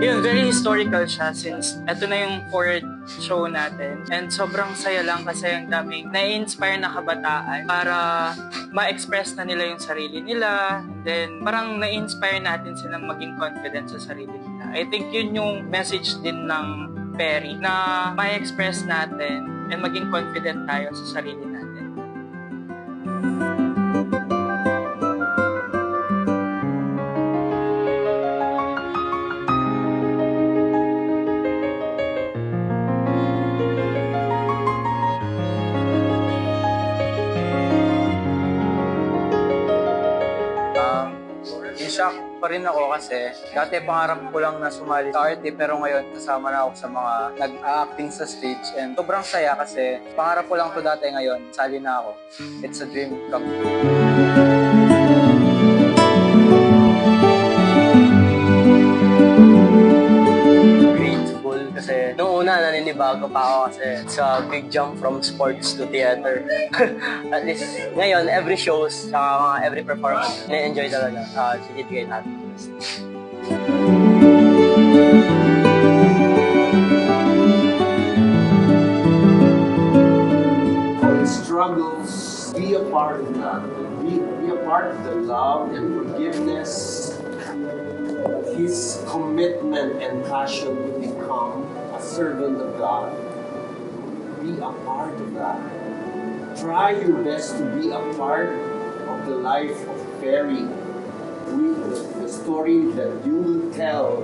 Yun, very historical siya since eto na yung fourth show natin. And sobrang saya lang kasi ang daming na-inspire na kabataan para ma-express na nila yung sarili nila. And then parang na-inspire natin silang maging confident sa sarili nila. I think yun yung message din ng Perry na ma-express natin and maging confident tayo sa sarili natin. Shock pa rin ako kasi dati pangarap ko lang na sumali sa arte pero ngayon kasama na ako sa mga nag-acting sa stage and sobrang saya kasi pangarap ko lang to dati ngayon, sali na ako. It's a dream come true. Grateful kasi noong una naninibago pa ako kasi it's a big jump from sports to theater. At least ngayon, every shows, saka every performance, na-enjoy talaga. Sinibigay natin. Struggles, be a part of that. Be a part of the love and forgiveness, his commitment and passion to become a servant of God. Be a part of that. Try your best to be a part of the life of Perry. The story that you will tell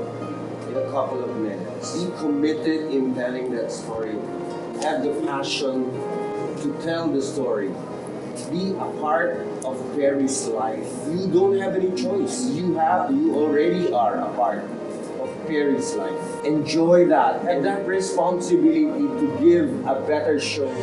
in a couple of minutes. Be committed in telling that story. Have the passion to tell the story. Be a part of Perry's life. You don't have any choice. You already are a part of Perry's life. Enjoy that. Have that responsibility to give a better show.